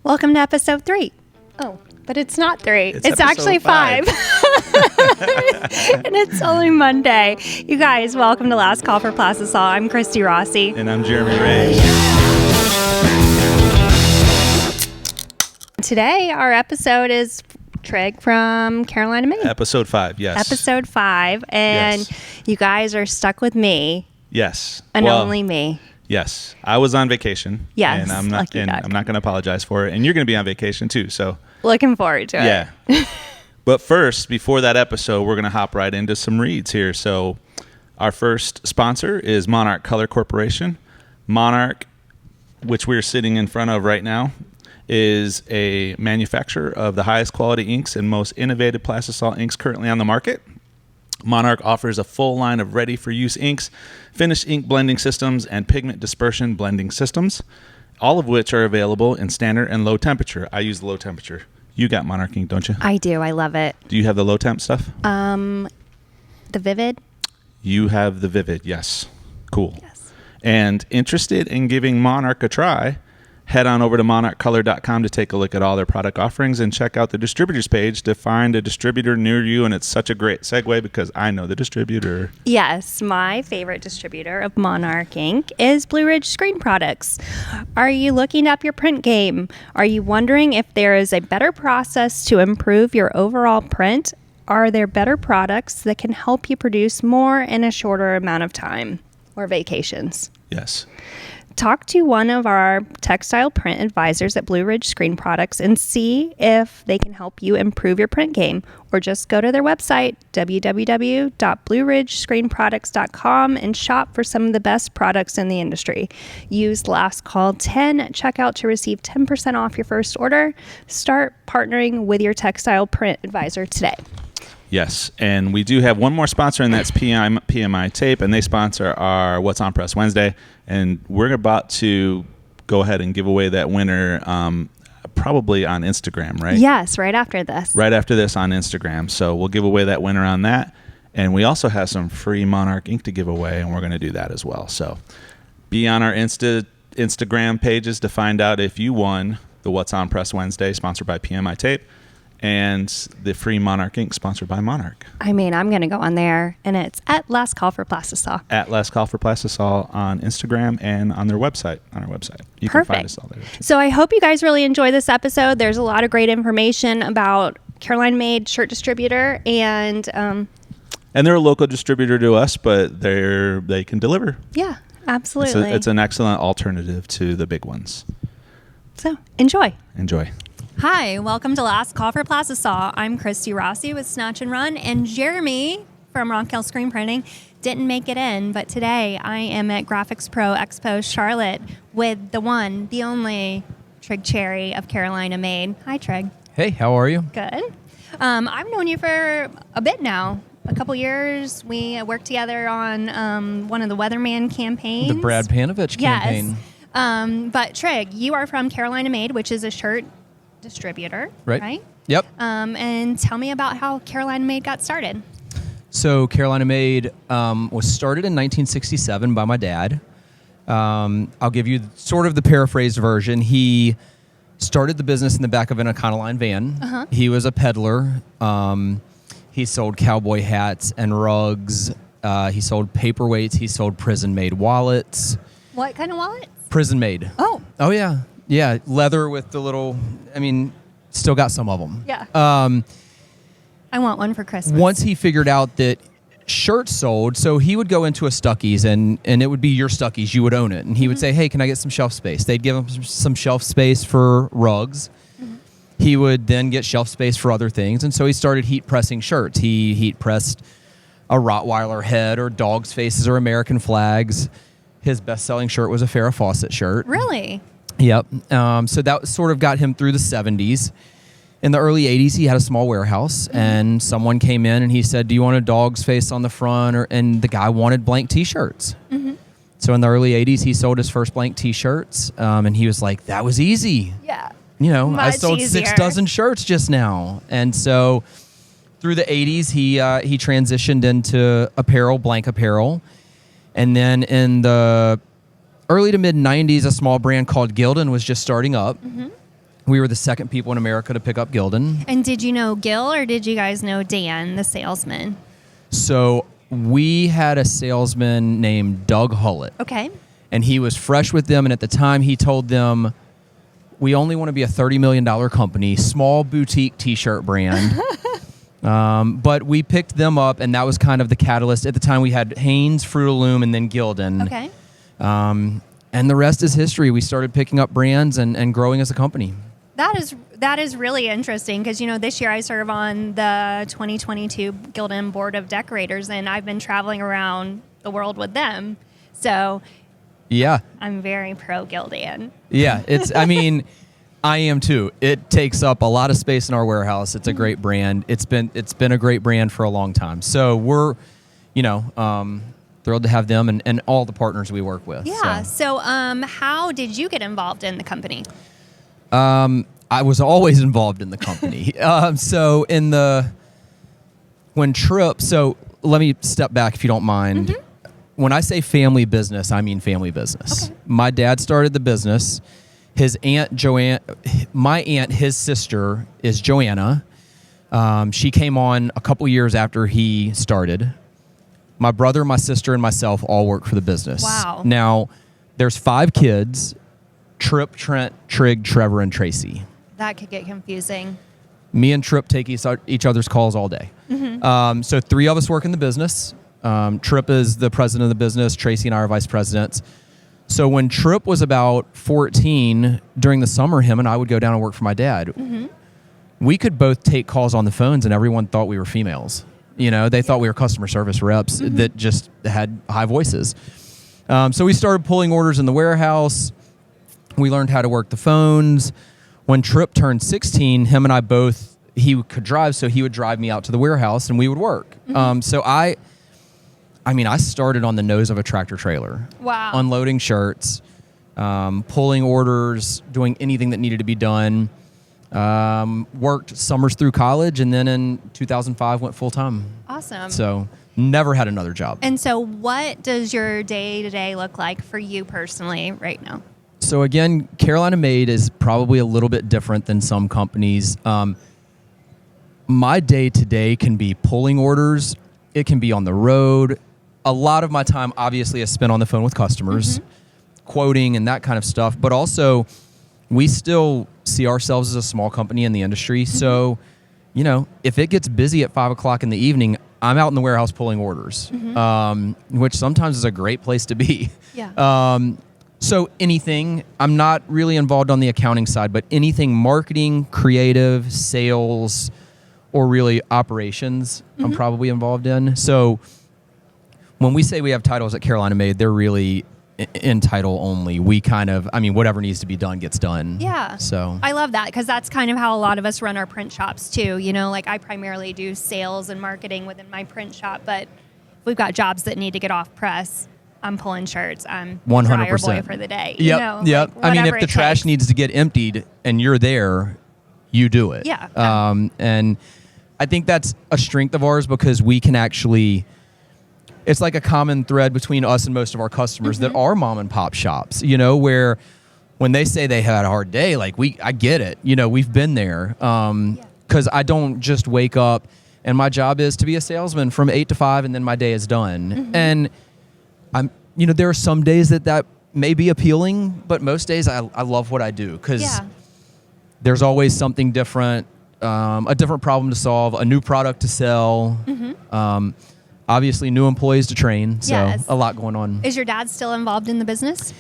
Welcome to episode 3. Oh, but it's not 3. It's actually 5. And it's only Monday. You guys, welcome to Last Call for Plastisol. I'm Christy Rossi. And I'm Jeremy Ray. Today, our episode is Trigg from Carolina Made. Episode 5, yes. Episode 5. And yes. You guys are stuck with me. Yes. And only me. Yes. I was on vacation. Yes. And I'm not going to apologize for it. And you're going to be on vacation too. So looking forward to it. Yeah. But first, before that episode, we're going to hop right into some reads here. So our first sponsor is MONARCH Color Corporation. MONARCH, which we're sitting in front of right now, is a manufacturer of the highest quality inks and most innovative Plastisol inks currently on the market. MONARCH offers a full line of ready-for-use inks, finished ink blending systems, and pigment dispersion blending systems, all of which are available in standard and low temperature. I use the low temperature. You got MONARCH ink, don't you? I do. I love it. Do you have the low temp stuff? The Vivid? You have the Vivid, yes. Cool. Yes. And interested in giving MONARCH a try, head on over to monarchcolor.com to take a look at all their product offerings and check out the distributors page to find a distributor near you. And it's such a great segue because I know the distributor. Yes, my favorite distributor of MONARCH ink is Blue Ridge Screen Products. Are you looking up your print game? Are you wondering if there is a better process to improve your overall print? Are there better products that can help you produce more in a shorter amount of time or vacations? Yes. Talk to one of our textile print advisors at Blue Ridge Screen Products and see if they can help you improve your print game, or just go to their website, www.blueridgescreenproducts.com, and shop for some of the best products in the industry. Use Last Call 10 at checkout to receive 10% off your first order. Start partnering with your textile print advisor today. Yes, and we do have one more sponsor, and that's PMI Tape, and they sponsor our What's on Press Wednesday, and we're about to go ahead and give away that winner probably on Instagram, right? Yes, right after this. Right after this on Instagram, so we'll give away that winner on that, and we also have some free MONARCH ink to give away, and we're going to do that as well. So be on our Instagram pages to find out if you won the What's on Press Wednesday, sponsored by PMI Tape, and the free MONARCH ink sponsored by MONARCH. I mean, I'm going to go on there, and it's at Last Call for Plastisol. At Last Call for Plastisol on Instagram and on their website, on our website. You Perfect. Can find us all there too. So I hope you guys really enjoy this episode. There's a lot of great information about Carolina Made shirt distributor, and they're a local distributor to us, but they can deliver. Yeah, absolutely. It's an excellent alternative to the big ones. So enjoy. Enjoy. Hi, welcome to Last Call for Plastisol. I'm Christy Rossi with Snatch and Run, and Jeremy from Rossi Screen Printing didn't make it in, but today I am at Graphics Pro Expo Charlotte with the one, the only Trigg Cherry of Carolina Made. Hi, Trigg. Hey, how are you? Good. I've known you for a bit now. A couple years. We worked together on one of the Weatherman campaigns. The Brad Panovich campaign. Yes. But Trigg, you are from Carolina Made, which is a shirt distributor, right? Yep. And tell me about how Carolina Made got started. So Carolina Made was started in 1967 by my dad. I'll give you sort of the paraphrased version. He started the business in the back of an Econoline van. Uh-huh. He was a peddler. He sold cowboy hats and rugs. He sold paperweights. He sold prison-made wallets. What kind of wallets? Prison-made. Oh, yeah. Yeah, leather with the little, still got some of them. Yeah. I want one for Christmas. Once he figured out that shirts sold, so he would go into a Stuckey's and it would be your Stuckey's, you would own it. And he would say, hey, can I get some shelf space? They'd give him some shelf space for rugs. Mm-hmm. He would then get shelf space for other things. And so he started heat pressing shirts. He heat pressed a Rottweiler head or dogs' faces or American flags. His best-selling shirt was a Farrah Fawcett shirt. Really? Yep. So that sort of got him through the 70s. In the early 80s, he had a small warehouse, and someone came in and he said, do you want a dog's face on the front? And the guy wanted blank T-shirts. Mm-hmm. So in the early 80s, he sold his first blank T-shirts, and he was like, that was easy. Yeah. Much I sold easier. 6 dozen shirts just now. And so through the 80s, he transitioned into apparel, blank apparel. And then in the early to mid 90s, a small brand called Gildan was just starting up. Mm-hmm. We were the second people in America to pick up Gildan. And did you know Gil or did you guys know Dan, the salesman? So we had a salesman named Doug Hullett. Okay. And he was fresh with them. And at the time, he told them, we only want to be a $30 million company, small boutique T-shirt brand. But we picked them up, and that was kind of the catalyst. At the time, we had Hanes, Fruit of the Loom, and then Gildan. Okay. And the rest is history. We started picking up brands and growing as a company. That is really interesting because, this year I serve on the 2022 Gildan Board of Decorators, and I've been traveling around the world with them. So yeah, I'm very pro Gildan. Yeah, I am too. It takes up a lot of space in our warehouse. It's a great brand. It's been a great brand for a long time. So we're, thrilled to have them and all the partners we work with. Yeah. So how did you get involved in the company? I was always involved in the company. So let me step back if you don't mind. Mm-hmm. When I say family business, I mean family business. Okay. My dad started the business. My aunt, his sister is Joanna. She came on a couple years after he started. My brother, my sister, and myself all work for the business. Wow. Now, there's 5 kids: Trip, Trent, Trigg, Trevor, and Tracy. That could get confusing. Me and Trip take each other's calls all day. Mm-hmm. So 3 of us work in the business. Trip is the president of the business. Tracy and I are vice presidents. So when Trip was about 14, during the summer, him and I would go down and work for my dad. Mm-hmm. We could both take calls on the phones, and everyone thought we were females. They thought we were customer service reps that just had high voices. So we started pulling orders in the warehouse. We learned how to work the phones. When Trip turned 16, him and I both, he could drive, so he would drive me out to the warehouse, and we would work. So I started on the nose of a tractor trailer. Wow. Unloading shirts, pulling orders, doing anything that needed to be done. Worked summers through college, and then in 2005 went full-time. Awesome. So never had another job. And so what does your day-to-day look like for you personally right now? So again, Carolina Made is probably a little bit different than some companies. My day-to-day can be pulling orders. It can be on the road. A lot of my time, obviously, is spent on the phone with customers, quoting and that kind of stuff. But also, we still see ourselves as a small company in the industry. So, if it gets busy at 5 o'clock in the evening, I'm out in the warehouse pulling orders, which sometimes is a great place to be. Yeah. So anything, I'm not really involved on the accounting side, but anything marketing, creative, sales, or really operations, I'm probably involved in. So when we say we have titles at Carolina Made, they're really in title only. We whatever needs to be done gets done. Yeah. So I love that because that's kind of how a lot of us run our print shops too. I primarily do sales and marketing within my print shop, but if we've got jobs that need to get off press, I'm pulling shirts. I'm 100% dryer boy for the day. Yep. If whatever the trash needs to get emptied and you're there, you do it. Yeah. And I think that's a strength of ours because we can actually. It's like a common thread between us and most of our customers that are mom and pop shops. Where when they say they had a hard day, I get it. We've been there. Because I don't just wake up and my job is to be a salesman from 8 to 5 and then my day is done. And there are some days that may be appealing, but most days I love what I do because there's always something different, a different problem to solve, a new product to sell, obviously new employees to train. So a lot going on. Is your dad still involved in the business?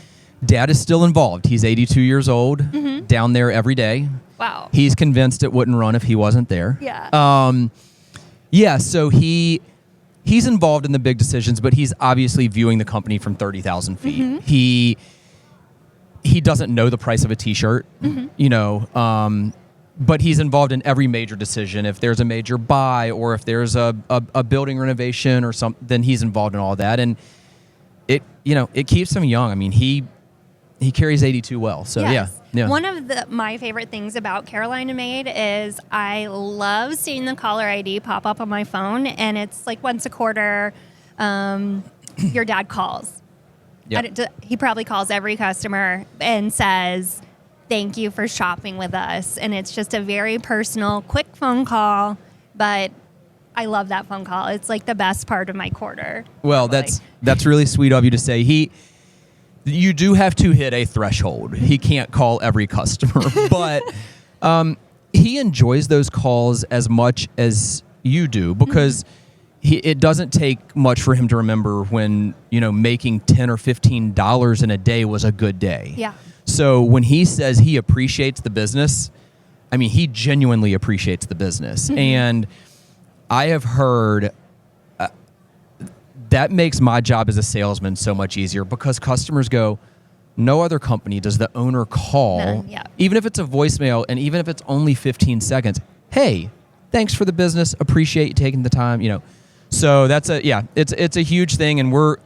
Dad is still involved. He's 82 years old, down there every day. Wow. He's convinced it wouldn't run if he wasn't there. Yeah. So he's involved in the big decisions, but he's obviously viewing the company from 30,000 feet. He doesn't know the price of a T-shirt, but he's involved in every major decision. If there's a major buy or if there's a building renovation or something, then he's involved in all that. And it keeps him young. He carries 82 well. So yes. yeah. One of my favorite things about Carolina Made is I love seeing the caller ID pop up on my phone, and it's like once a quarter, your dad calls. Yep. He probably calls every customer and says, thank you for shopping with us. And it's just a very personal, quick phone call, but I love that phone call. It's like the best part of my quarter. Well, probably. that's really sweet of you to say. You do have to hit a threshold. He can't call every customer, but he enjoys those calls as much as you do because it doesn't take much for him to remember when, making $10 or $15 in a day was a good day. Yeah. So when he says he appreciates the business, I mean, he genuinely appreciates the business. And I have heard that makes my job as a salesman so much easier because customers go, no other company does the owner call, None, yeah. even if it's a voicemail and even if it's only 15 seconds. Hey, thanks for the business. Appreciate you taking the time, So it's a huge thing. And we're,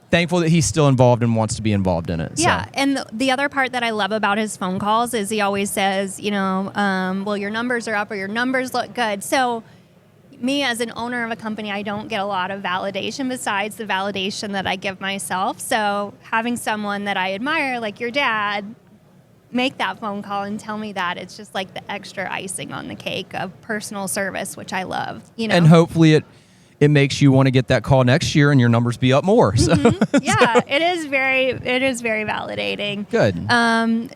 thankful that he's still involved and wants to be involved in it. Yeah, So. and the other part that I love about his phone calls is he always says, well, your numbers are up or your numbers look good. So me as an owner of a company, I don't get a lot of validation besides the validation that I give myself. So having someone that I admire, like your dad, make that phone call and tell me that, it's just like the extra icing on the cake of personal service, which I love. And hopefully it makes you want to get that call next year and your numbers be up more. So. Yeah, it is very validating. Good.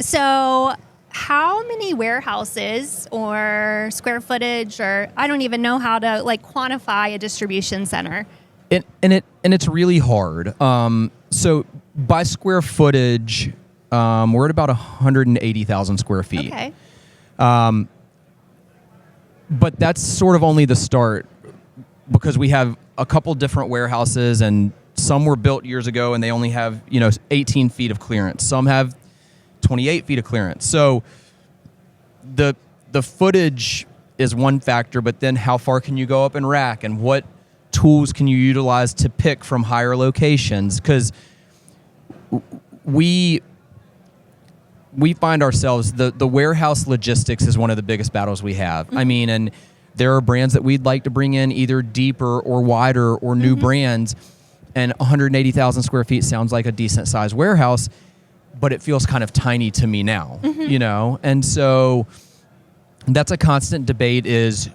So how many warehouses or square footage, or I don't even know how to quantify a distribution center? And it's really hard. So by square footage, we're at about 180,000 square feet. Okay. But that's sort of only the start because we have a couple different warehouses and some were built years ago and they only have, 18 feet of clearance. Some have 28 feet of clearance. So the footage is one factor, but then how far can you go up and rack and what tools can you utilize to pick from higher locations? Because we find ourselves, the warehouse logistics is one of the biggest battles we have. I mean, and there are brands that we'd like to bring in either deeper or wider or new brands, and 180,000 square feet sounds like a decent sized warehouse, but it feels kind of tiny to me now, And so that's a constant debate is,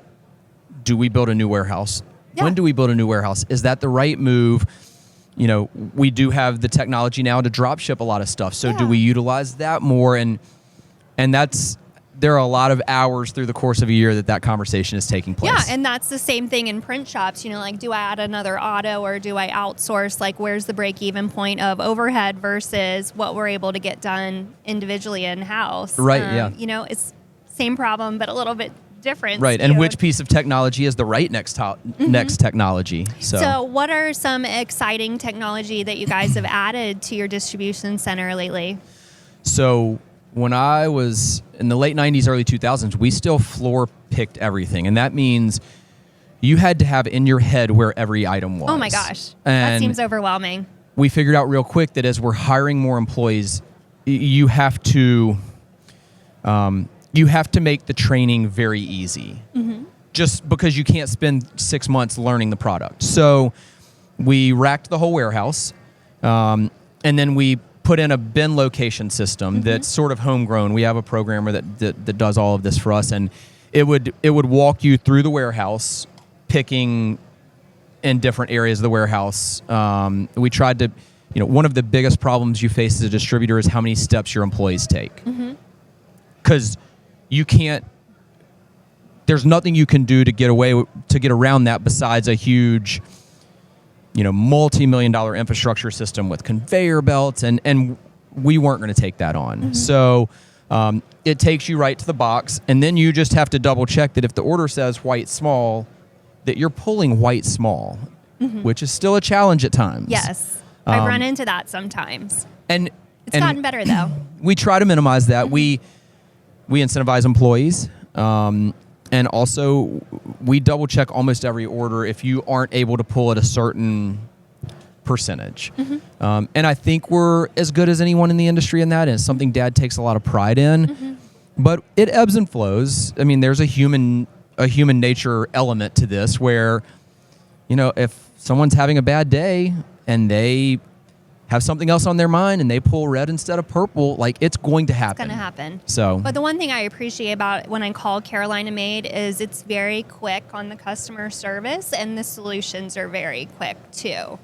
do we build a new warehouse? Yeah. When do we build a new warehouse? Is that the right move? We do have the technology now to drop ship a lot of stuff. So do we utilize that more? And there are a lot of hours through the course of a year that conversation is taking place. Yeah, and that's the same thing in print shops. Do I add another auto or do I outsource? Where's the break-even point of overhead versus what we're able to get done individually in-house? Right, yeah. It's same problem, but a little bit different. Right, and which piece of technology is the right next technology? So what are some exciting technology that you guys have added to your distribution center lately? So when I was in the late 90s, early 2000s, we still floor picked everything. And that means you had to have in your head where every item was. Oh my gosh. And that seems overwhelming. We figured out real quick that as we're hiring more employees, you have to make the training very easy. Just because you can't spend 6 months learning the product. So we racked the whole warehouse, and then we put in a bin location system that's sort of homegrown. We have a programmer that does all of this for us, and it would walk you through the warehouse, picking in different areas of the warehouse. We tried to, one of the biggest problems you face as a distributor is how many steps your employees take. Because you can't, there's nothing you can do to get around that besides a huge, multi-million-dollar infrastructure system with conveyor belts, and we weren't going to take that on. So it takes you right to the box, and then you just have to double check that if the order says white small, that you're pulling white small, which is still a challenge at times. Yes, I run into that sometimes. And it's gotten better though. We try to minimize that. We incentivize employees. And also, we double check almost every order if you aren't able to pull at a certain percentage. And I think we're as good as anyone in the industry in that. And it's something Dad takes a lot of pride in. But it ebbs and flows. I mean, there's a human nature element to this where, if someone's having a bad day and they have something else on their mind and they pull red instead of purple, like it's going to happen. It's going to happen. So, but the one thing I appreciate about when I call Carolina Made is it's very quick on the customer service, and the solutions are very quick too.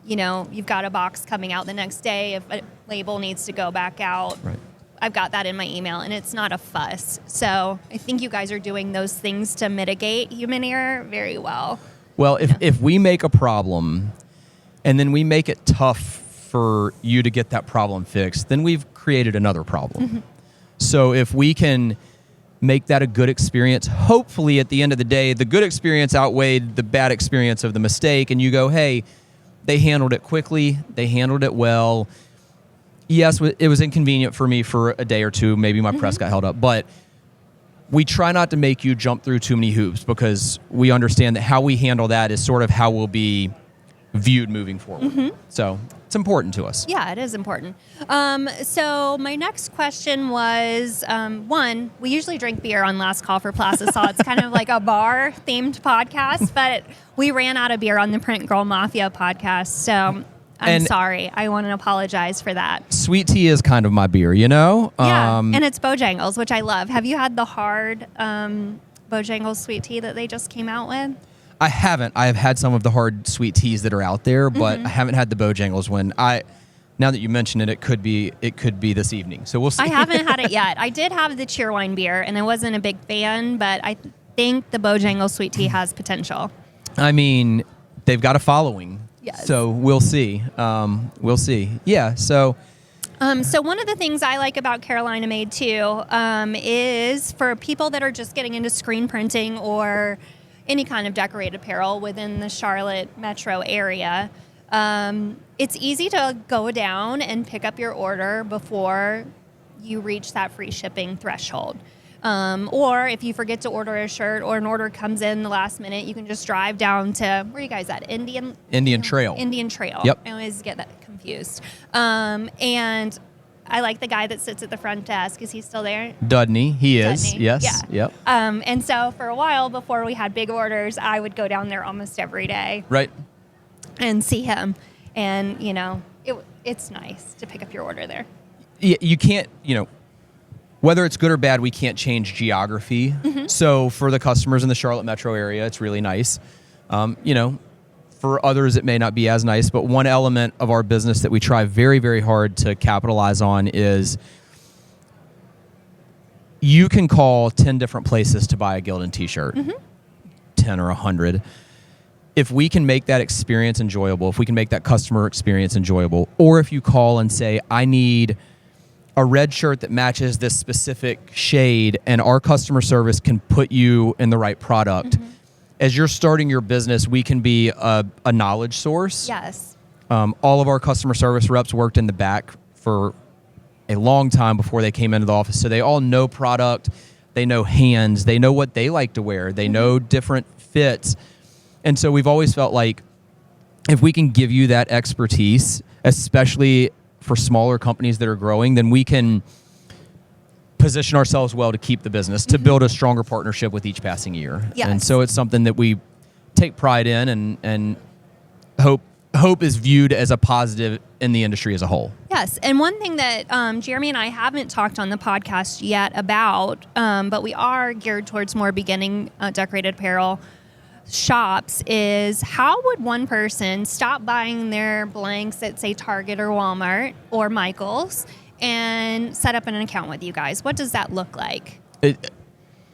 You know, you've got a box coming out the next day. If a label needs to go back out, right. I've got that in my email, and it's not a fuss. So I think you guys are doing those things to mitigate human error very well. Well, if we make a problem and then we make it tough for you to get that problem fixed, then we've created another problem. Mm-hmm. So if we can make that a good experience, hopefully at the end of the day, the good experience outweighed the bad experience of the mistake, and you go, hey, they handled it quickly, they handled it well. Yes, it was inconvenient for me for a day or two, maybe my press got held up, but we try not to make you jump through too many hoops, because we understand that how we handle that is sort of how we'll be viewed moving forward. Mm-hmm. So it's important to us. Yeah, it is important. So my next question was, one, we usually drink beer on Last Call for Plastisol. It's kind of like a bar-themed podcast, but we ran out of beer on the Print Girl Mafia podcast, so I'm sorry. I want to apologize for that. Sweet tea is kind of my beer, you know? Yeah, and it's Bojangles, which I love. Have you had the hard Bojangles sweet tea that they just came out with? I haven't. I have had some of the hard sweet teas that are out there, but I haven't had the Bojangles one. Now that you mention it, it could be this evening. So we'll see. I haven't had it yet. I did have the Cheerwine beer, and I wasn't a big fan, but I think the Bojangles sweet tea has potential. I mean, they've got a following. Yes. So we'll see. We'll see. Yeah. So one of the things I like about Carolina Made too is for people that are just getting into screen printing or any kind of decorated apparel within the Charlotte metro area. It's easy to go down and pick up your order before you reach that free shipping threshold. Or if you forget to order a shirt or an order comes in the last minute, you can just drive down to, where are you guys at? Indian Trail. Indian Trail. Yep. I always get that confused. And I like the guy that sits at the front desk. Is he still there? Dudney. He is. Dudney. Yes. Yeah. Yep. And so for a while before we had big orders, I would go down there almost every day. Right. And see him. And, you know, it's nice to pick up your order there. Yeah, you can't, whether it's good or bad, we can't change geography. Mm-hmm. So for the customers in the Charlotte metro area, it's really nice. For others, it may not be as nice, but one element of our business that we try very, very hard to capitalize on is you can call 10 different places to buy a Gildan t-shirt, 10 or 100. If we can make that experience enjoyable, if we can make that customer experience enjoyable, or if you call and say, I need a red shirt that matches this specific shade, and our customer service can put you in the right product. As you're starting your business, we can be a knowledge source. Yes. All of our customer service reps worked in the back for a long time before they came into the office. So they all know product. They know hands. They know what they like to wear. They know different fits. And so we've always felt like if we can give you that expertise, especially for smaller companies that are growing, then we can position ourselves well to keep the business, to build a stronger partnership with each passing year. Yes. And so it's something that we take pride in and hope is viewed as a positive in the industry as a whole. Yes. And one thing that Jeremy and I haven't talked on the podcast yet about, but we are geared towards more beginning decorated apparel shops, is how would one person stop buying their blanks at, say, Target or Walmart or Michael's and set up an account with you guys? What does that look like?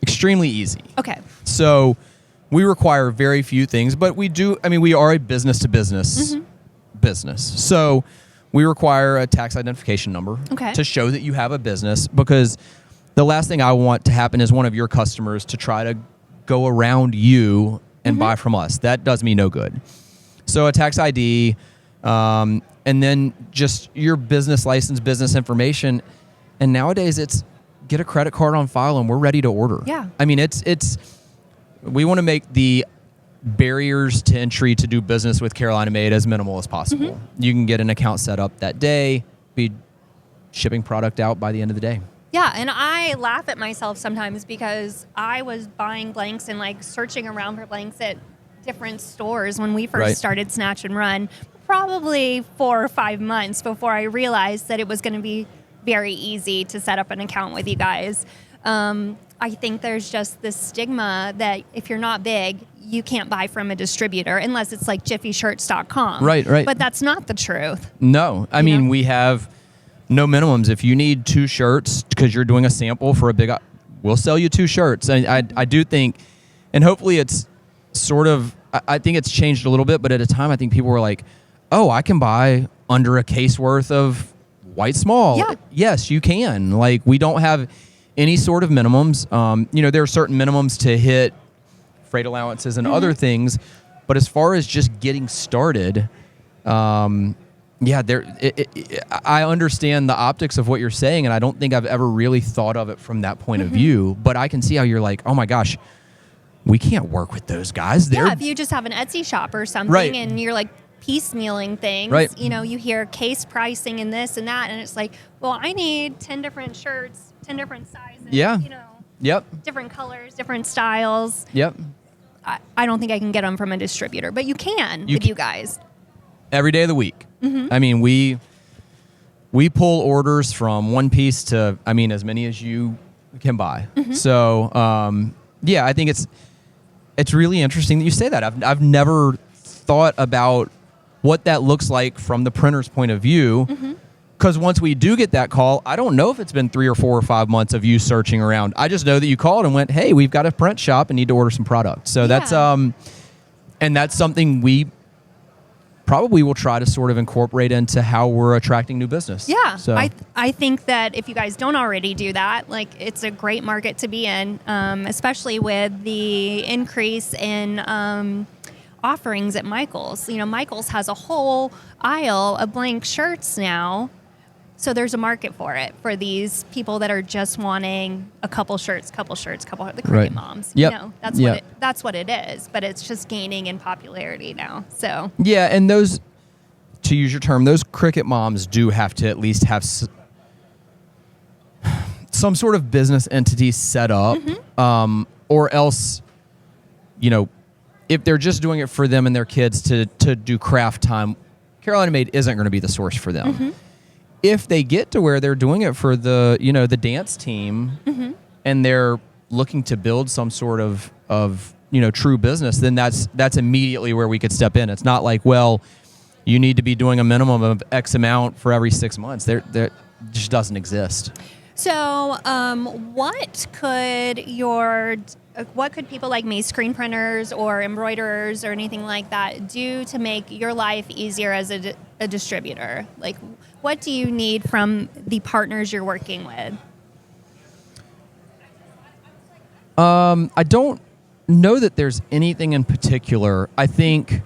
Extremely easy. Okay. So we require very few things, but we are a business-to-business business. So we require a tax identification number to show that you have a business, because the last thing I want to happen is one of your customers to try to go around you and buy from us. That does me no good. So a tax ID, and then just your business license, business information. And nowadays it's get a credit card on file and we're ready to order. Yeah. I mean, we want to make the barriers to entry to do business with Carolina Made as minimal as possible. You can get an account set up that day, be shipping product out by the end of the day. Yeah, and I laugh at myself sometimes because I was buying blanks and like searching around for blanks at different stores when we first started Snatch and Run, probably 4 or 5 months before I realized that it was going to be very easy to set up an account with you guys. I think there's just this stigma that if you're not big, you can't buy from a distributor unless it's like jiffyshirts.com. Right. But that's not the truth. No. I mean, we have no minimums. If you need 2 shirts because you're doing a sample for a big, we'll sell you 2 shirts. I do think, and hopefully it's sort of, I think it's changed a little bit, but at a time I think people were like, oh, I can buy under a case worth of white small. Yeah. Yes, you can. Like, we don't have any sort of minimums. There are certain minimums to hit freight allowances and other things, but as far as just getting started, I understand the optics of what you're saying, and I don't think I've ever really thought of it from that point of view, but I can see how you're like, oh my gosh, we can't work with those guys. If you just have an Etsy shop or something and you're like piecemealing things, right. You hear case pricing and this and that, and it's like, well, I need 10 different shirts, 10 different sizes, Yep. different colors, different styles. Yep. I don't think I can get them from a distributor, but you can with you guys. Every day of the week. I mean, we pull orders from 1 piece to, as many as you can buy. So, I think it's really interesting that you say that. I've never thought about what that looks like from the printer's point of view. Because once we do get that call, I don't know if it's been 3 or 4 or 5 months of you searching around. I just know that you called and went, hey, we've got a print shop and need to order some product. So that's and that's something we probably will try to sort of incorporate into how we're attracting new business. Yeah. So I think that if you guys don't already do that, like, it's a great market to be in, especially with the increase in offerings at Michael's. Michael's has a whole aisle of blank shirts now. So there's a market for it, for these people that are just wanting a couple shirts, the cricket moms. Yep. That's what it is, but it's just gaining in popularity now. So yeah, and those, to use your term, those cricket moms do have to at least have some sort of business entity set up, or else, if they're just doing it for them and their kids to do craft time, Carolina Made isn't going to be the source for them. If they get to where they're doing it for the dance team, and they're looking to build some sort of true business, then that's immediately where we could step in. It's not like, well, you need to be doing a minimum of X amount for every 6 months. There just doesn't exist. So, what could people like me, screen printers or embroiderers or anything like that, do to make your life easier as a distributor? Like, what do you need from the partners you're working with? I don't know that there's anything in particular. I think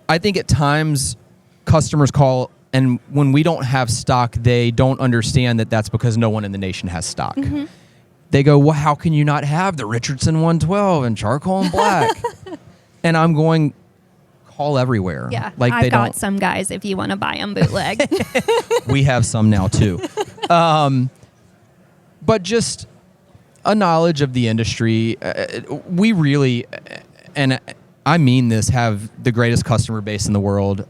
at times customers call, and when we don't have stock, they don't understand that that's because no one in the nation has stock. They go, well, how can you not have the Richardson 112 and charcoal and black? And I'm going, call everywhere. Yeah, like I've got some guys if you want to buy them bootleg. We have some now too. But just a knowledge of the industry. We really, and I mean this, have the greatest customer base in the world.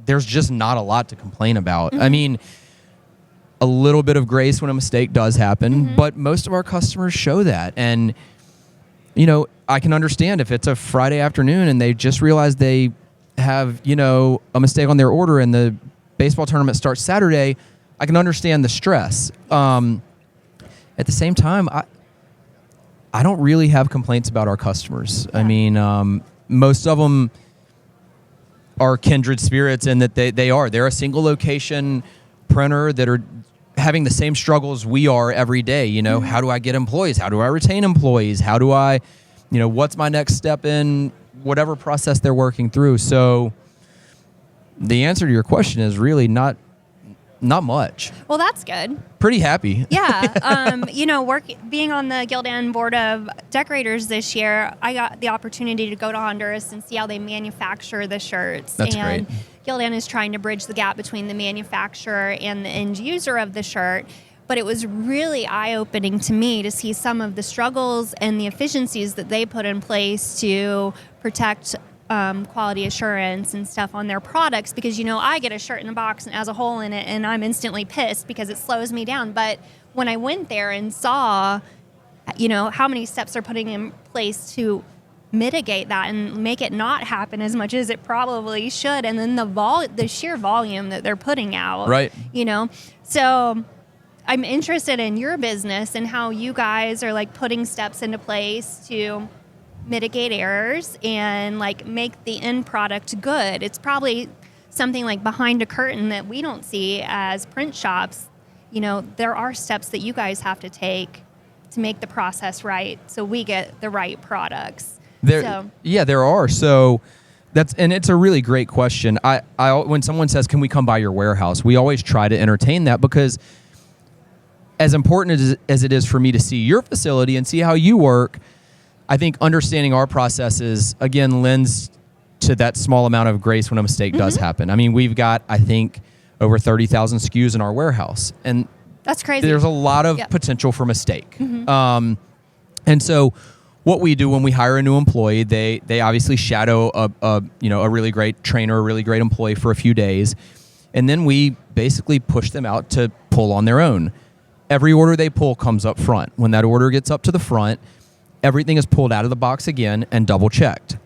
There's just not a lot to complain about. I mean, a little bit of grace when a mistake does happen, but most of our customers show that. And, I can understand if it's a Friday afternoon and they just realized they have, a mistake on their order and the baseball tournament starts Saturday, I can understand the stress. At the same time, I don't really have complaints about our customers. Yeah. I mean, most of them are kindred spirits in that they're a single location printer that are having the same struggles we are every day. How do I get employees? How do I retain employees? How do I, what's my next step in whatever process they're working through? So the answer to your question is really not much. Well, that's good. Pretty happy. Yeah. Being on the Gildan Board of Decorators this year, I got the opportunity to go to Honduras and see how they manufacture the shirts. That's and great. Gildan is trying to bridge the gap between the manufacturer and the end user of the shirt. But it was really eye-opening to me to see some of the struggles and the efficiencies that they put in place to protect quality assurance and stuff on their products, because, you know, I get a shirt in a box and it has a hole in it and I'm instantly pissed because it slows me down. But when I went there and saw, you know, how many steps they're putting in place to mitigate that and make it not happen as much as it probably should, and then the sheer volume that they're putting out, Right. you know. So I'm interested in your business and how you guys are like putting steps into place to mitigate errors and like make the end product good. It's probably something like behind a curtain that we don't see as print shops. You know, there are steps that you guys have to take to make the process right so we get the right products. There are. So it's a really great question. I when someone says, "Can we come by your warehouse?" we always try to entertain that, because as important as it is for me to see your facility and see how you work, I think understanding our processes again lends to that small amount of grace when a mistake does happen. I mean, we've got, I think, over 30,000 SKUs in our warehouse, and that's crazy. There's a lot of potential for mistake. And so what we do when we hire a new employee, they obviously shadow a really great trainer, a really great employee for a few days, and then we basically push them out to pull on their own. Every order they pull comes up front. When that order gets up to the front, everything is pulled out of the box again and double checked.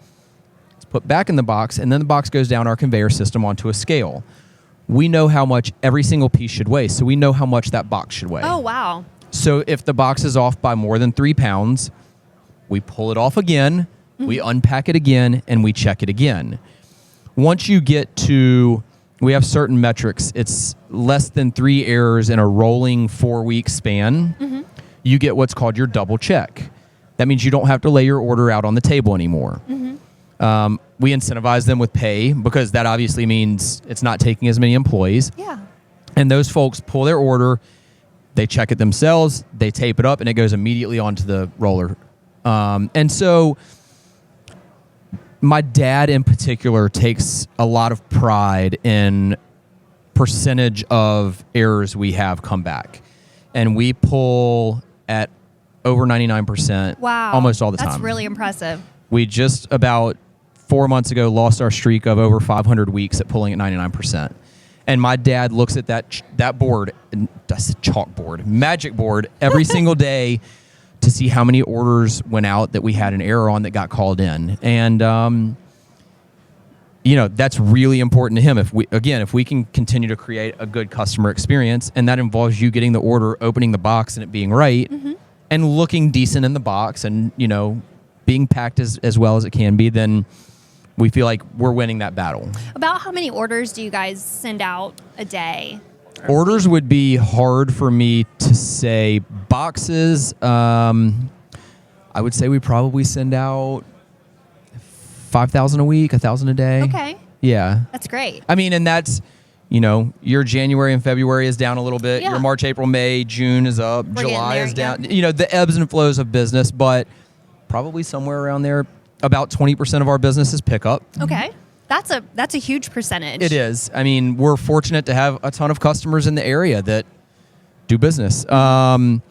It's put back in the box, and then the box goes down our conveyor system onto a scale. We know how much every single piece should weigh, so we know how much that box should weigh. Oh, wow. So if the box is off by more than 3 pounds, we pull it off again, we unpack it again, and we check it again. Once you get to, we have certain metrics, it's less than 3 errors in a rolling 4-week span, you get what's called your double check. That means you don't have to lay your order out on the table anymore. We incentivize them with pay, because that obviously means it's not taking as many employees. Yeah. And those folks pull their order, they check it themselves, they tape it up, and it goes immediately onto the roller. And so my dad in particular takes a lot of pride in percentage of errors we have come back. And we pull at over 99% almost all the time. That's really impressive. We just about 4 months ago lost our streak of over 500 weeks at pulling at 99%. And my dad looks at that board, that's a chalkboard, magic board, every single day to see how many orders went out that we had an error on that got called in. And, that's really important to him. If we can continue to create a good customer experience, and that involves you getting the order, opening the box, and it being right, and looking decent in the box, and, being packed as well as it can be, then we feel like we're winning that battle. About how many orders do you guys send out a day? Orders would be hard for me to say. Boxes, I would say we probably send out 5,000 a week, 1,000 a day. Okay. Yeah. That's great. I mean, and that's, your January and February is down a little bit. Yeah. Your March, April, May, June is up. We're July there, is down. The ebbs and flows of business, but probably somewhere around there. About 20% of our business is pickup. Okay. That's a huge percentage. It is. I mean, we're fortunate to have a ton of customers in the area that do business. And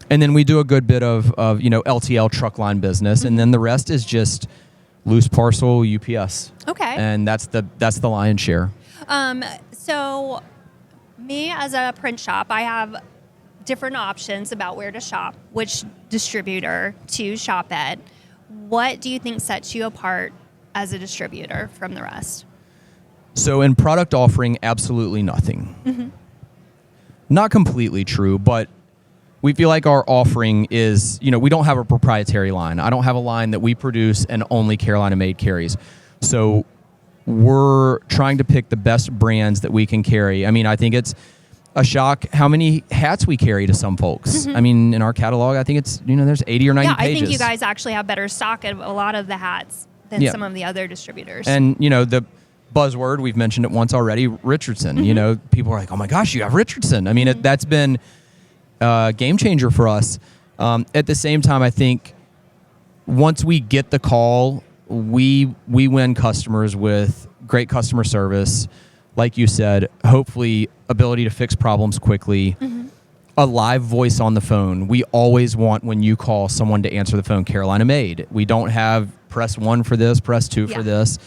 then we do a good bit of LTL truck line business, and then the rest is just loose parcel UPS. Okay. And that's the lion's share. So me as a print shop, I have different options about where to shop, which distributor to shop at. What do you think sets you apart as a distributor from the rest? So in product offering, absolutely nothing. Not completely true, but we feel like our offering is, we don't have a proprietary line. I don't have a line that we produce and only Carolina Made carries. So we're trying to pick the best brands that we can carry. I mean, I think it's a shock how many hats we carry to some folks. I mean, in our catalog, I think it's, there's 80 or 90 pages. I think you guys actually have better stock of a lot of the hats than some of the other distributors. And, the buzzword, we've mentioned it once already, Richardson. People are like, oh my gosh, you have Richardson. I mean, that's been a game changer for us. At the same time, I think once we get the call, we win customers with great customer service. Like you said, hopefully ability to fix problems quickly, a live voice on the phone. We always want, when you call, someone to answer the phone, Carolina Made. We don't have press 1 for this, press 2 for this.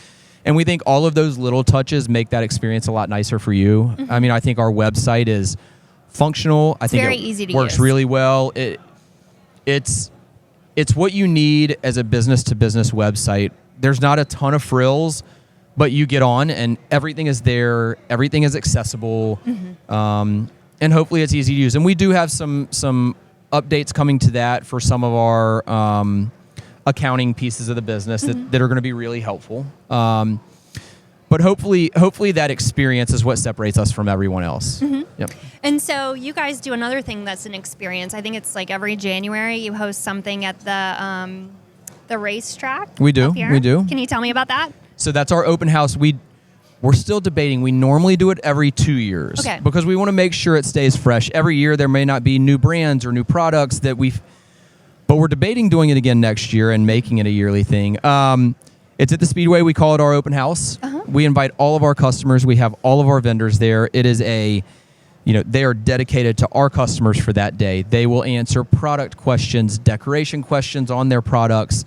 And we think all of those little touches make that experience a lot nicer for you. I mean, I think our website is functional. I think very it easy to works use. really well. It's what you need as a business-to-business website. There's not a ton of frills, but you get on and everything is there. Everything is accessible. And hopefully it's easy to use. And we do have some updates coming to that for some of our accounting pieces of the business that are going to be really helpful. But hopefully that experience is what separates us from everyone else. Yep. And so you guys do another thing that's an experience. I think it's like every January you host something at the racetrack. We do. up here. We do. Can you tell me about that? So that's our open house. We're still debating. We normally do it every 2 years because we want to make sure it stays fresh. Every year there may not be new brands or new products but we're debating doing it again next year and making it a yearly thing. It's at the Speedway. We call it our open house. We invite all of our customers. We have all of our vendors there. It is they are dedicated to our customers for that day. They will answer product questions, decoration questions on their products.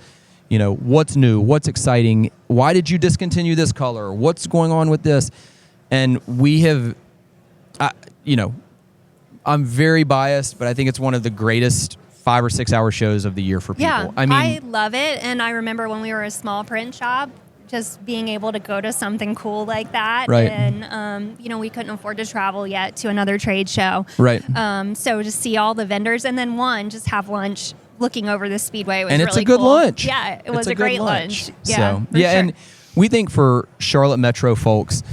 What's new, what's exciting, why did you discontinue this color, what's going on with this? And we have, I'm very biased, but I think it's one of the greatest 5 or 6 hour shows of the year for people. Yeah, I mean, I love it. And I remember when we were a small print shop, just being able to go to something cool like that. Right. And, we couldn't afford to travel yet to another trade show. Right. So to see all the vendors and then just have lunch looking over the Speedway was and really it's a good cool. lunch. Yeah, it was It's a great lunch. Yeah, So, for sure. and we think for Charlotte Metro folks,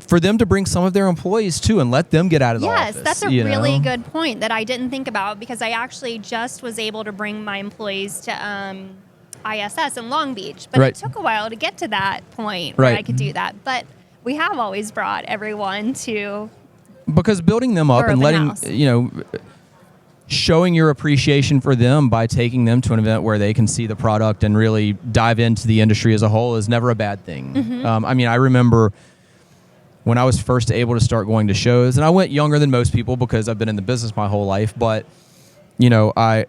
for them to bring some of their employees too and let them get out of the office. Yes, that's a really good point that I didn't think about because I actually just was able to bring my employees to ISS in Long Beach. But it took a while to get to that point where I could do that. But we have always brought everyone to... Because building them up and letting, showing your appreciation for them by taking them to an event where they can see the product and really dive into the industry as a whole is never a bad thing. I remember when I was first able to start going to shows, and I went younger than most people because I've been in the business my whole life, but I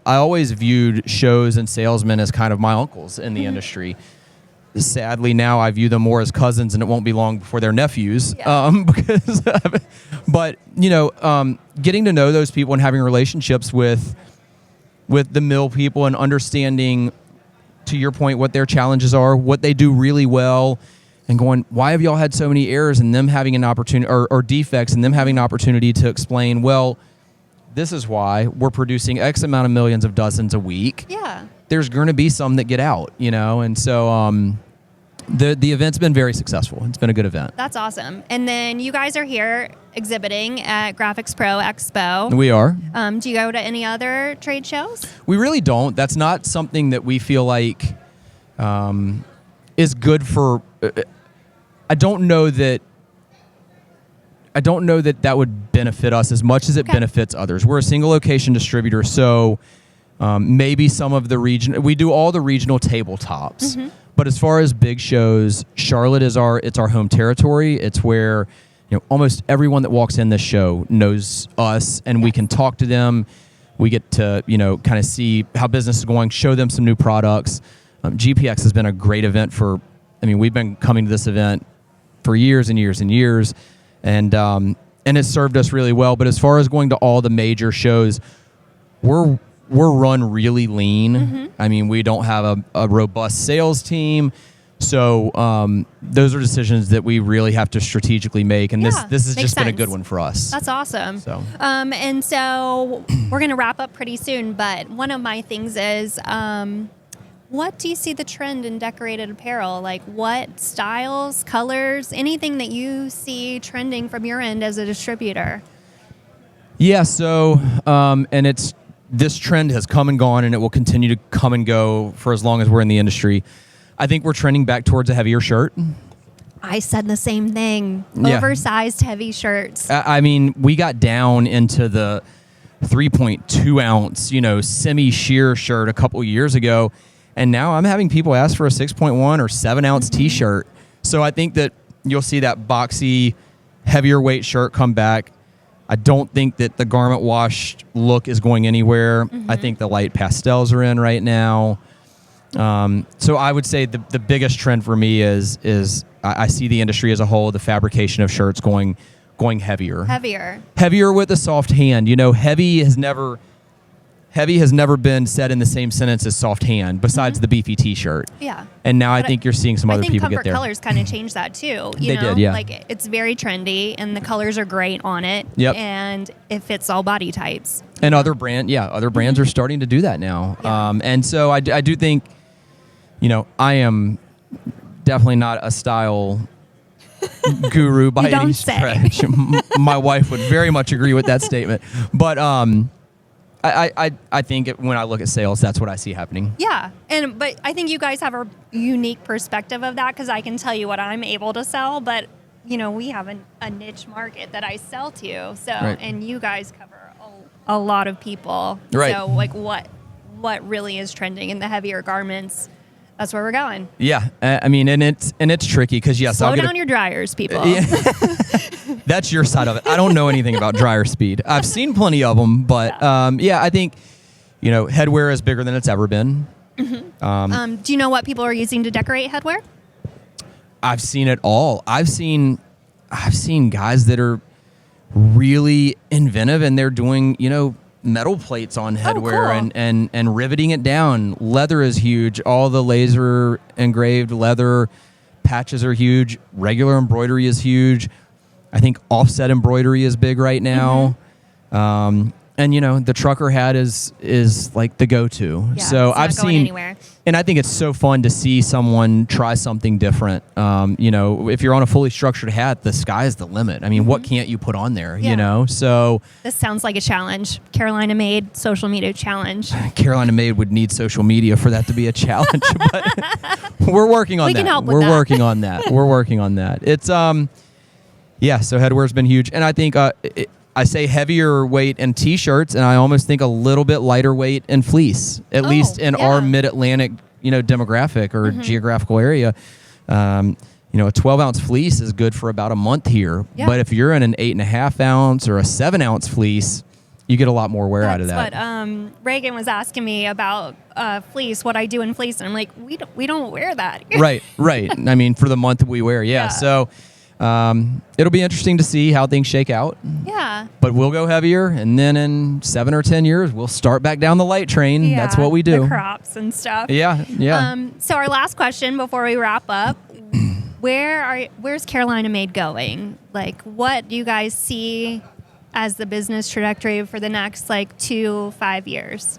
always viewed shows and salesmen as kind of my uncles in the industry. Sadly, now I view them more as cousins, and it won't be long before they're nephews. But getting to know those people and having relationships with the mill people and understanding, to your point, what their challenges are, what they do really well, and going, why have y'all had so many errors, and them having an opportunity or defects, and them having an opportunity to explain, well, this is why we're producing X amount of millions of dozens a week. Yeah. There's going to be some that get out, and so the event's been very successful. It's been a good event. That's awesome. And then you guys are here exhibiting at Graphics Pro Expo. We are. Do you go to any other trade shows? We really don't. That's not something that we feel like is good for. I don't know that that would benefit us as much as it benefits others. We're a single location distributor, so maybe some of the we do all the regional tabletops. But as far as big shows, Charlotte is our home territory. It's where almost everyone that walks in this show knows us, and we can talk to them. We get to kind of see how business is going, show them some new products. GPX has been a great event for. We've been coming to this event for years and years and years, and it's served us really well. But as far as going to all the major shows, we're run really lean. We don't have a robust sales team. So those are decisions that we really have to strategically make. And this has just been a good one for us. That's awesome. So. And so we're going to wrap up pretty soon. But one of my things is, what do you see the trend in decorated apparel? Like what styles, colors, anything that you see trending from your end as a distributor? Yeah. So, and this trend has come and gone, and it will continue to come and go for as long as we're in the industry. I think we're trending back towards a heavier shirt. I said the same thing. Yeah. Oversized, heavy shirts. We got down into the 3.2 ounce, semi-sheer shirt a couple years ago, and now I'm having people ask for a 6.1 or 7 ounce T-shirt. So I think that you'll see that boxy, heavier weight shirt come back. I don't think that the garment washed look is going anywhere. I think the light pastels are in right now. So I would say the biggest trend for me is I see the industry as a whole, the fabrication of shirts going heavier with a soft hand. Heavy has never been said in the same sentence as soft hand, besides the beefy T-shirt. Yeah. And now I think you're seeing some other people get there. I think Comfort Colors kind of changed that too. They did, yeah. Like it's very trendy, and the colors are great on it. Yep. And it fits all body types. And other brands are starting to do that now. Yeah. And so I do think, I am definitely not a style guru by any stretch. My wife would very much agree with that statement. But I think when I look at sales, that's what I see happening. Yeah, but I think you guys have a unique perspective of that, because I can tell you what I'm able to sell, but we have a niche market that I sell to. So Right. And you guys cover a lot of people. Right. So like what really is trending in the heavier garments? That's where we're going. Yeah, I mean, and it's tricky because yes, Slow down your dryers, people. Yeah. That's your side of it. I don't know anything about dryer speed. I've seen plenty of them, but I think headwear is bigger than it's ever been. Mm-hmm. Do you know what people are using to decorate headwear? I've seen it all. I've seen guys that are really inventive, and they're doing metal plates on headwear. Cool. and riveting it down. Leather is huge. All the laser engraved leather patches are huge. Regular embroidery is huge. I think offset embroidery is big right now. Mm-hmm. And the trucker hat is like the go-to. Yeah, so it's not I've going seen anywhere. And I think it's so fun to see someone try something different. If you're on a fully structured hat, the sky's the limit. I mean, what can't you put on there? Yeah. So This sounds like a challenge. Carolina Made social media challenge. Carolina Made would need social media for that to be a challenge, but we're working on that. We can help with we're that. working on that. We're working on that. It's so headwear's been huge, and I think I say heavier weight in T-shirts, and I almost think a little bit lighter weight in fleece, at least in our Mid-Atlantic, demographic or geographical area. A 12-ounce fleece is good for about a month here, but if you're in an 8.5 ounce or a 7-ounce fleece, you get a lot more wear out of that. But Reagan was asking me about fleece, what I do in fleece, and I'm like, we don't wear that. Right. I mean, for the month that we wear, yeah. So. It'll be interesting to see how things shake out. Yeah. But we'll go heavier, and then in 7 or 10 years, we'll start back down the light train. Yeah, That's what we do. The crops and stuff. Yeah. So our last question before we wrap up, where's Carolina Made going? Like, what do you guys see as the business trajectory for the next 2-5 years?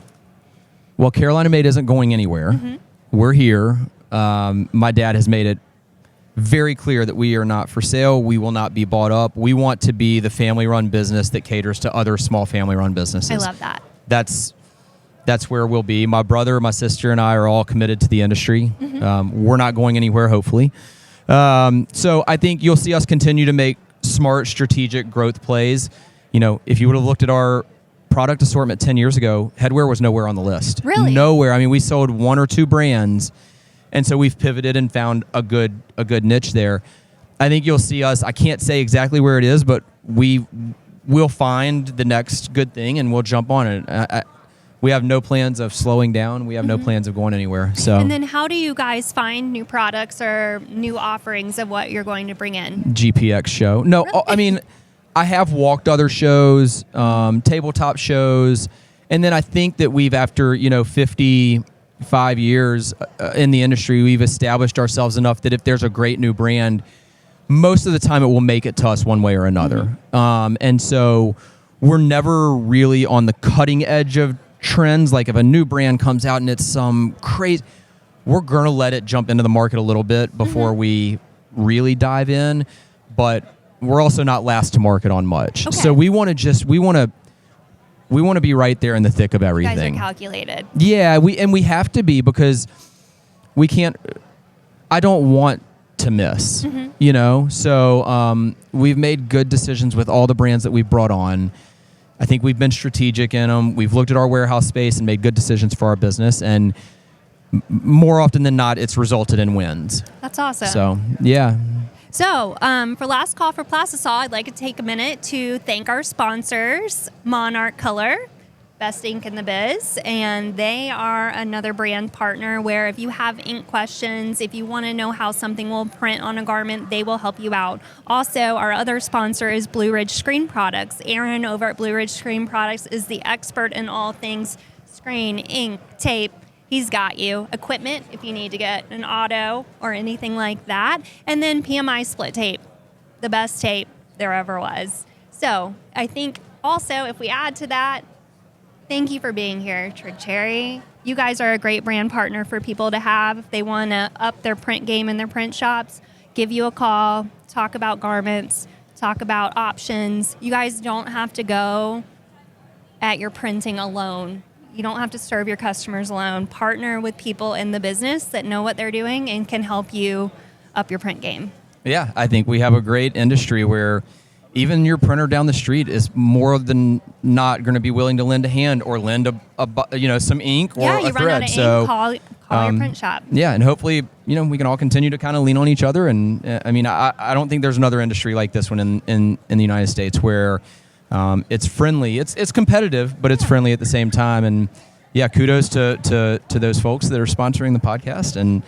Well, Carolina Made isn't going anywhere. Mm-hmm. We're here. My dad has made it very clear that we are not for sale. We will not be bought up. We want to be the family-run business that caters to other small family-run businesses. I love that. That's where we'll be. My brother, my sister, and I are all committed to the industry. Mm-hmm. We're not going anywhere, hopefully. So I think you'll see us continue to make smart, strategic growth plays. If you would have looked at our product assortment 10 years ago, headwear was nowhere on the list. Really? Nowhere. I mean, we sold 1 or 2 brands. And so we've pivoted and found a good niche there. I think you'll see us. I can't say exactly where it is, but we'll find the next good thing and we'll jump on it. We have no plans of slowing down. We have no plans of going anywhere. So. And then how do you guys find new products or new offerings of what you're going to bring in? GPX show. No, Really? I mean, I have walked other shows, tabletop shows, and then I think that we've after 55 years in the industry, we've established ourselves enough that if there's a great new brand, most of the time it will make it to us one way or another. And so we're never really on the cutting edge of trends. Like if a new brand comes out and it's some crazy, we're going to let it jump into the market a little bit before we really dive in. But we're also not last to market on much. Okay. So we want to be right there in the thick of everything. You guys are calculated. Yeah, we have to be because we can't. I don't want to miss. So we've made good decisions with all the brands that we've brought on. I think we've been strategic in them. We've looked at our warehouse space and made good decisions for our business, and more often than not, it's resulted in wins. That's awesome. So yeah. So, for last call for Plastisol, I'd like to take a minute to thank our sponsors, MONARCH Color, Best ink in the biz, and they are another brand partner where if you have ink questions, if you want to know how something will print on a garment, they will help you out. Also, our other sponsor is Blue Ridge Screen Products. Aaron over at Blue Ridge Screen Products is the expert in all things screen, ink, tape. He's got you. Equipment, if you need to get an auto or anything like that. And then PMI split tape, the best tape there ever was. So I think also if we add to that, thank you for being here, Trigg Cherry. You guys are a great brand partner for people to have if they want to up their print game in their print shops. Give you a call, talk about garments, talk about options. You guys don't have to go at your printing alone. You don't have to serve your customers alone. Partner with people in the business that know what they're doing and can help you up your print game. Yeah, I think we have a great industry where even your printer down the street is more than not going to be willing to lend a hand or lend some ink or yeah, a you thread. run out of So ink, call your print shop. Yeah, and hopefully, we can all continue to kind of lean on each other. And I don't think there's another industry like this one in the United States where it's friendly. It's competitive, but it's friendly at the same time. And yeah, kudos to those folks that are sponsoring the podcast. And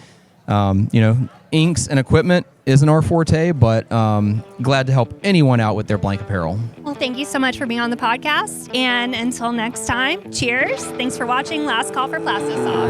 inks and equipment isn't our forte, but glad to help anyone out with their blank apparel. Well, thank you so much for being on the podcast. And until next time, cheers. Thanks for watching Last Call for Plastisol.